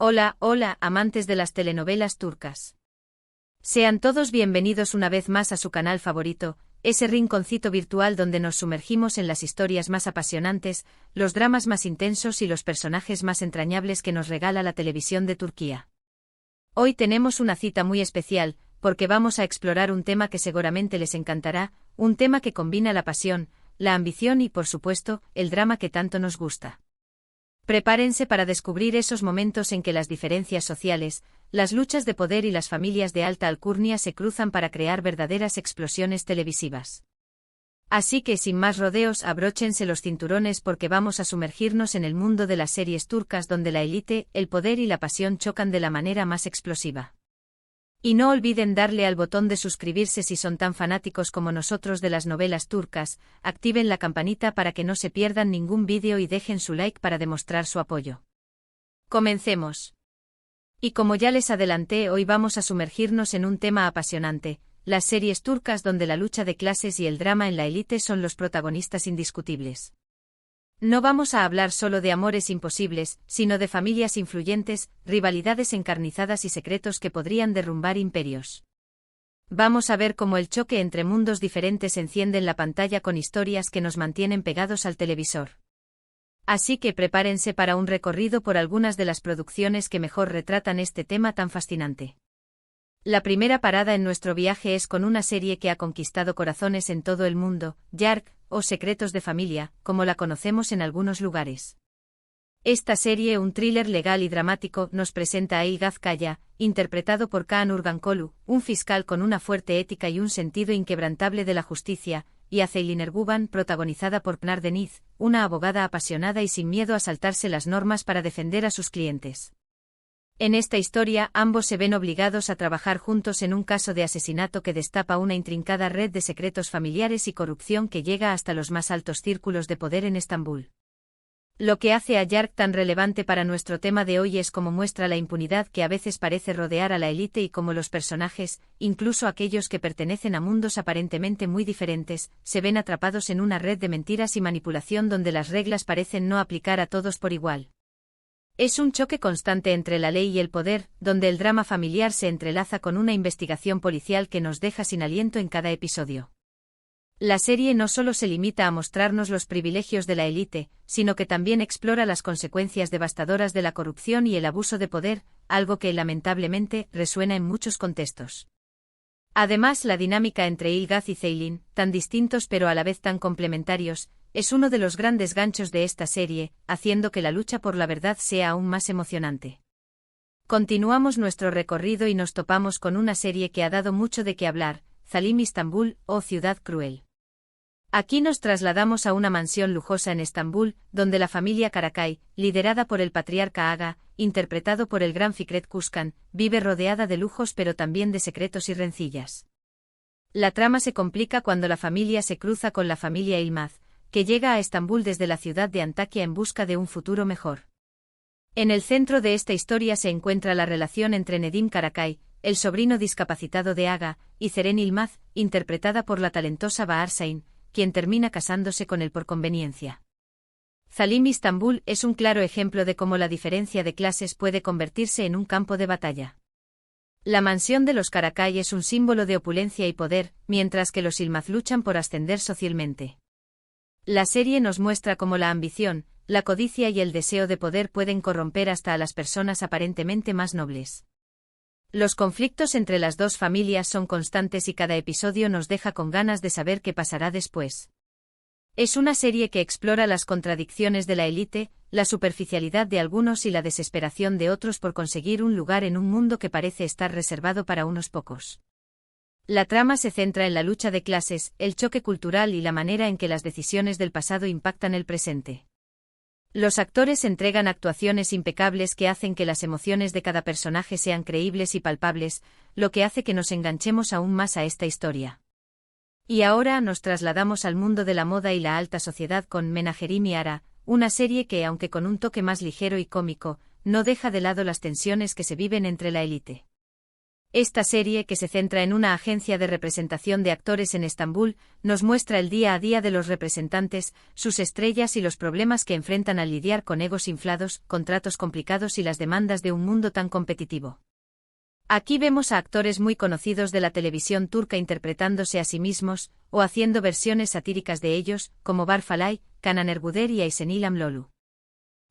Hola, hola, amantes de las telenovelas turcas. Sean todos bienvenidos una vez más a su canal favorito, ese rinconcito virtual donde nos sumergimos en las historias más apasionantes, los dramas más intensos y los personajes más entrañables que nos regala la televisión de Turquía. Hoy tenemos una cita muy especial, porque vamos a explorar un tema que seguramente les encantará, un tema que combina la pasión, la ambición y, por supuesto, el drama que tanto nos gusta. Prepárense para descubrir esos momentos en que las diferencias sociales, las luchas de poder y las familias de alta alcurnia se cruzan para crear verdaderas explosiones televisivas. Así que sin más rodeos, abróchense los cinturones porque vamos a sumergirnos en el mundo de las series turcas donde la élite, el poder y la pasión chocan de la manera más explosiva. Y no olviden darle al botón de suscribirse si son tan fanáticos como nosotros de las novelas turcas, activen la campanita para que no se pierdan ningún vídeo y dejen su like para demostrar su apoyo. Comencemos. Y como ya les adelanté, hoy vamos a sumergirnos en un tema apasionante, las series turcas donde la lucha de clases y el drama en la élite son los protagonistas indiscutibles. No vamos a hablar solo de amores imposibles, sino de familias influyentes, rivalidades encarnizadas y secretos que podrían derrumbar imperios. Vamos a ver cómo el choque entre mundos diferentes enciende en la pantalla con historias que nos mantienen pegados al televisor. Así que prepárense para un recorrido por algunas de las producciones que mejor retratan este tema tan fascinante. La primera parada en nuestro viaje es con una serie que ha conquistado corazones en todo el mundo, Yark, o Secretos de Familia, como la conocemos en algunos lugares. Esta serie, un thriller legal y dramático, nos presenta a Ilgaz Kaya, interpretado por Kaan Urgankolu, un fiscal con una fuerte ética y un sentido inquebrantable de la justicia, y a Ceylin Erguvan, protagonizada por Pınar Deniz, una abogada apasionada y sin miedo a saltarse las normas para defender a sus clientes. En esta historia, ambos se ven obligados a trabajar juntos en un caso de asesinato que destapa una intrincada red de secretos familiares y corrupción que llega hasta los más altos círculos de poder en Estambul. Lo que hace a Yark tan relevante para nuestro tema de hoy es cómo muestra la impunidad que a veces parece rodear a la élite y cómo los personajes, incluso aquellos que pertenecen a mundos aparentemente muy diferentes, se ven atrapados en una red de mentiras y manipulación donde las reglas parecen no aplicar a todos por igual. Es un choque constante entre la ley y el poder, donde el drama familiar se entrelaza con una investigación policial que nos deja sin aliento en cada episodio. La serie no solo se limita a mostrarnos los privilegios de la élite, sino que también explora las consecuencias devastadoras de la corrupción y el abuso de poder, algo que lamentablemente resuena en muchos contextos. Además, la dinámica entre Ilgaz y Ceylin, tan distintos pero a la vez tan complementarios, es uno de los grandes ganchos de esta serie, haciendo que la lucha por la verdad sea aún más emocionante. Continuamos nuestro recorrido y nos topamos con una serie que ha dado mucho de qué hablar, Zalim Istanbul, o Ciudad Cruel. Aquí nos trasladamos a una mansión lujosa en Estambul, donde la familia Karakay, liderada por el patriarca Aga, interpretado por el gran Fikret Kuşkan, vive rodeada de lujos pero también de secretos y rencillas. La trama se complica cuando la familia se cruza con la familia Yılmaz, que llega a Estambul desde la ciudad de Antakya en busca de un futuro mejor. En el centro de esta historia se encuentra la relación entre Nedim Karakay, el sobrino discapacitado de Aga, y Ceren Yılmaz, interpretada por la talentosa Bahar Sain, quien termina casándose con él por conveniencia. Zalim Istanbul es un claro ejemplo de cómo la diferencia de clases puede convertirse en un campo de batalla. La mansión de los Karakay es un símbolo de opulencia y poder, mientras que los Yılmaz luchan por ascender socialmente. La serie nos muestra cómo la ambición, la codicia y el deseo de poder pueden corromper hasta a las personas aparentemente más nobles. Los conflictos entre las dos familias son constantes y cada episodio nos deja con ganas de saber qué pasará después. Es una serie que explora las contradicciones de la élite, la superficialidad de algunos y la desesperación de otros por conseguir un lugar en un mundo que parece estar reservado para unos pocos. La trama se centra en la lucha de clases, el choque cultural y la manera en que las decisiones del pasado impactan el presente. Los actores entregan actuaciones impecables que hacen que las emociones de cada personaje sean creíbles y palpables, lo que hace que nos enganchemos aún más a esta historia. Y ahora nos trasladamos al mundo de la moda y la alta sociedad con Menajerim y Ara, una serie que, aunque con un toque más ligero y cómico, no deja de lado las tensiones que se viven entre la élite. Esta serie, que se centra en una agencia de representación de actores en Estambul, nos muestra el día a día de los representantes, sus estrellas y los problemas que enfrentan al lidiar con egos inflados, contratos complicados y las demandas de un mundo tan competitivo. Aquí vemos a actores muy conocidos de la televisión turca interpretándose a sí mismos, o haciendo versiones satíricas de ellos, como Bar Falay, Canan Erguder y Aysenil Amlolu.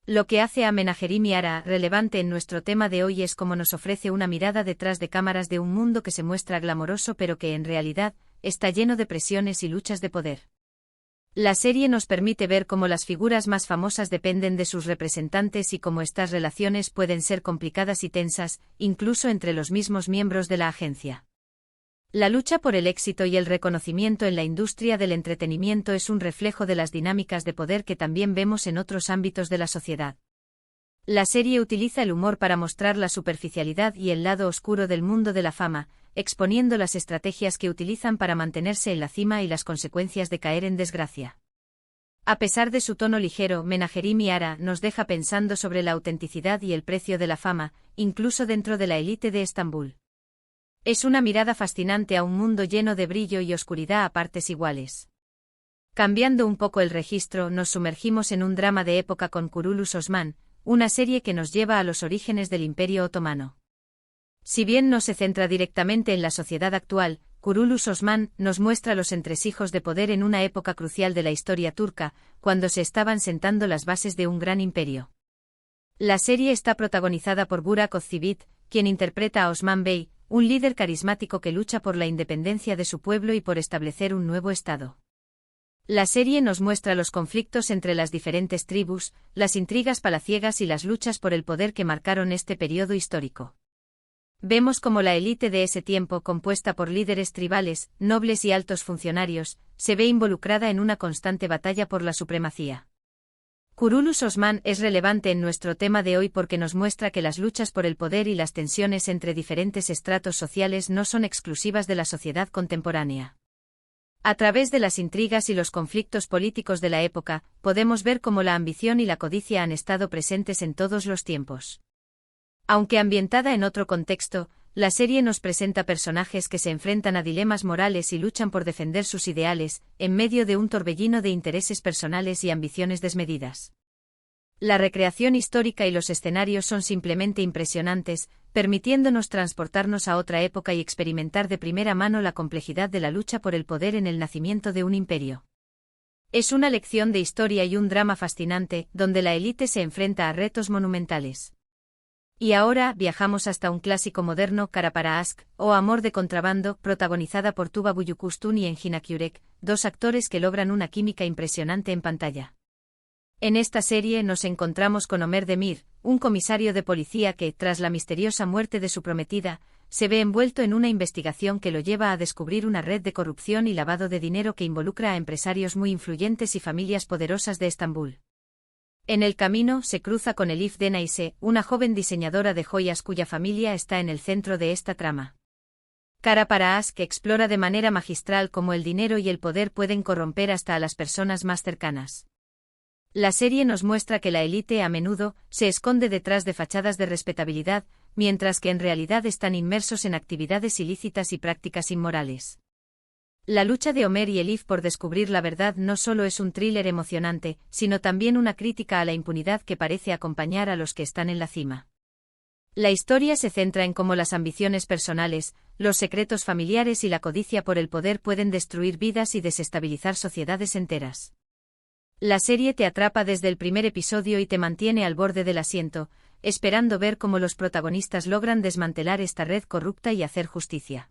Lo que hace a Menajerimi Ara relevante en nuestro tema de hoy es cómo nos ofrece una mirada detrás de cámaras de un mundo que se muestra glamoroso pero que en realidad está lleno de presiones y luchas de poder. La serie nos permite ver cómo las figuras más famosas dependen de sus representantes y cómo estas relaciones pueden ser complicadas y tensas, incluso entre los mismos miembros de la agencia. La lucha por el éxito y el reconocimiento en la industria del entretenimiento es un reflejo de las dinámicas de poder que también vemos en otros ámbitos de la sociedad. La serie utiliza el humor para mostrar la superficialidad y el lado oscuro del mundo de la fama, exponiendo las estrategias que utilizan para mantenerse en la cima y las consecuencias de caer en desgracia. A pesar de su tono ligero, Menajerimi Ara nos deja pensando sobre la autenticidad y el precio de la fama, incluso dentro de la élite de Estambul. Es una mirada fascinante a un mundo lleno de brillo y oscuridad a partes iguales. Cambiando un poco el registro, nos sumergimos en un drama de época con Kurulus Osman, una serie que nos lleva a los orígenes del Imperio Otomano. Si bien no se centra directamente en la sociedad actual, Kurulus Osman nos muestra los entresijos de poder en una época crucial de la historia turca, cuando se estaban sentando las bases de un gran imperio. La serie está protagonizada por Burak Özçivit, quien interpreta a Osman Bey, un líder carismático que lucha por la independencia de su pueblo y por establecer un nuevo estado. La serie nos muestra los conflictos entre las diferentes tribus, las intrigas palaciegas y las luchas por el poder que marcaron este periodo histórico. Vemos cómo la élite de ese tiempo, compuesta por líderes tribales, nobles y altos funcionarios, se ve involucrada en una constante batalla por la supremacía. Kurulus Osman es relevante en nuestro tema de hoy porque nos muestra que las luchas por el poder y las tensiones entre diferentes estratos sociales no son exclusivas de la sociedad contemporánea. A través de las intrigas y los conflictos políticos de la época, podemos ver cómo la ambición y la codicia han estado presentes en todos los tiempos. Aunque ambientada en otro contexto, la serie nos presenta personajes que se enfrentan a dilemas morales y luchan por defender sus ideales, en medio de un torbellino de intereses personales y ambiciones desmedidas. La recreación histórica y los escenarios son simplemente impresionantes, permitiéndonos transportarnos a otra época y experimentar de primera mano la complejidad de la lucha por el poder en el nacimiento de un imperio. Es una lección de historia y un drama fascinante, donde la élite se enfrenta a retos monumentales. Y ahora viajamos hasta un clásico moderno, Kara para Aşk, o Amor de contrabando, protagonizada por Tuba Büyüküstün y Engin Akyürek, dos actores que logran una química impresionante en pantalla. En esta serie nos encontramos con Ömer Demir, un comisario de policía que, tras la misteriosa muerte de su prometida, se ve envuelto en una investigación que lo lleva a descubrir una red de corrupción y lavado de dinero que involucra a empresarios muy influyentes y familias poderosas de Estambul. En el camino se cruza con Elif Denayse, una joven diseñadora de joyas cuya familia está en el centro de esta trama. Kara para Aşk explora de manera magistral cómo el dinero y el poder pueden corromper hasta a las personas más cercanas. La serie nos muestra que la élite a menudo se esconde detrás de fachadas de respetabilidad, mientras que en realidad están inmersos en actividades ilícitas y prácticas inmorales. La lucha de Ömer y Elif por descubrir la verdad no solo es un thriller emocionante, sino también una crítica a la impunidad que parece acompañar a los que están en la cima. La historia se centra en cómo las ambiciones personales, los secretos familiares y la codicia por el poder pueden destruir vidas y desestabilizar sociedades enteras. La serie te atrapa desde el primer episodio y te mantiene al borde del asiento, esperando ver cómo los protagonistas logran desmantelar esta red corrupta y hacer justicia.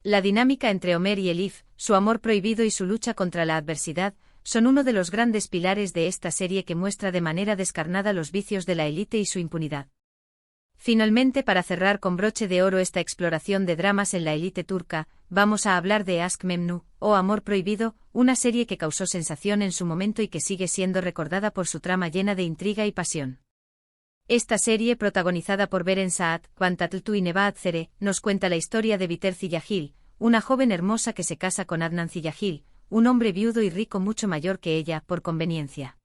La dinámica entre Ömer y Elif, su amor prohibido y su lucha contra la adversidad, son uno de los grandes pilares de esta serie que muestra de manera descarnada los vicios de la élite y su impunidad. Finalmente, para cerrar con broche de oro esta exploración de dramas en la élite turca, vamos a hablar de Aşk Memnu, o Amor Prohibido, una serie que causó sensación en su momento y que sigue siendo recordada por su trama llena de intriga y pasión. Esta serie, protagonizada por Beren Saat, Van Tatlıtuğ y Nebahat Zere, nos cuenta la historia de Biter Ziyagil, una joven hermosa que se casa con Adnan Ziyagil, un hombre viudo y rico mucho mayor que ella, por conveniencia.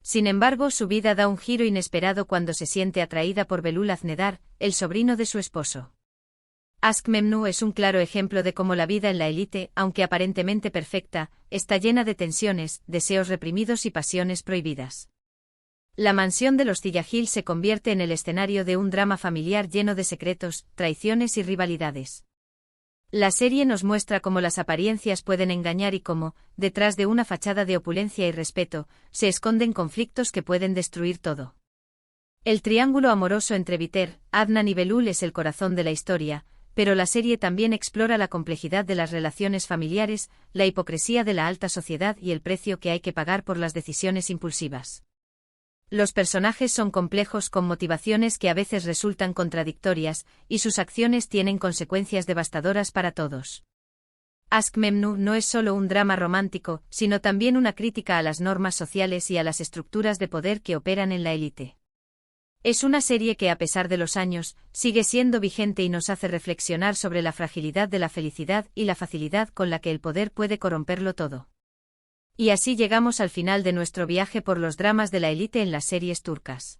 Sin embargo, su vida da un giro inesperado cuando se siente atraída por Belul Aznedar, el sobrino de su esposo. Aşk Memnu es un claro ejemplo de cómo la vida en la élite, aunque aparentemente perfecta, está llena de tensiones, deseos reprimidos y pasiones prohibidas. La mansión de los Ziyagil se convierte en el escenario de un drama familiar lleno de secretos, traiciones y rivalidades. La serie nos muestra cómo las apariencias pueden engañar y cómo, detrás de una fachada de opulencia y respeto, se esconden conflictos que pueden destruir todo. El triángulo amoroso entre Biter, Adnan y Belul es el corazón de la historia, pero la serie también explora la complejidad de las relaciones familiares, la hipocresía de la alta sociedad y el precio que hay que pagar por las decisiones impulsivas. Los personajes son complejos con motivaciones que a veces resultan contradictorias, y sus acciones tienen consecuencias devastadoras para todos. Aşk Memnu no es solo un drama romántico, sino también una crítica a las normas sociales y a las estructuras de poder que operan en la élite. Es una serie que, a pesar de los años, sigue siendo vigente y nos hace reflexionar sobre la fragilidad de la felicidad y la facilidad con la que el poder puede corromperlo todo. Y así llegamos al final de nuestro viaje por los dramas de la élite en las series turcas.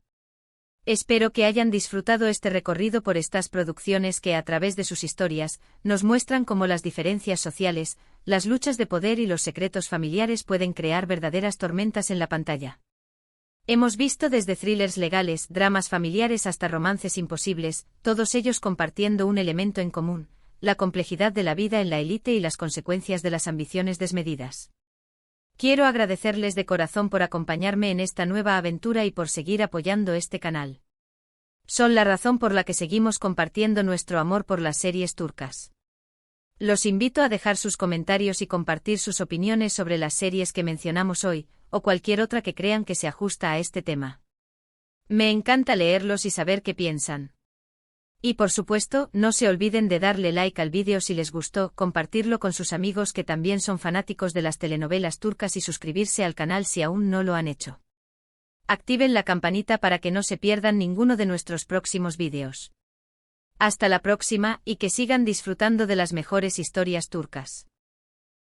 Espero que hayan disfrutado este recorrido por estas producciones que, a través de sus historias, nos muestran cómo las diferencias sociales, las luchas de poder y los secretos familiares pueden crear verdaderas tormentas en la pantalla. Hemos visto desde thrillers legales, dramas familiares hasta romances imposibles, todos ellos compartiendo un elemento en común: la complejidad de la vida en la élite y las consecuencias de las ambiciones desmedidas. Quiero agradecerles de corazón por acompañarme en esta nueva aventura y por seguir apoyando este canal. Son la razón por la que seguimos compartiendo nuestro amor por las series turcas. Los invito a dejar sus comentarios y compartir sus opiniones sobre las series que mencionamos hoy, o cualquier otra que crean que se ajusta a este tema. Me encanta leerlos y saber qué piensan. Y por supuesto, no se olviden de darle like al vídeo si les gustó, compartirlo con sus amigos que también son fanáticos de las telenovelas turcas y suscribirse al canal si aún no lo han hecho. Activen la campanita para que no se pierdan ninguno de nuestros próximos vídeos. Hasta la próxima y que sigan disfrutando de las mejores historias turcas.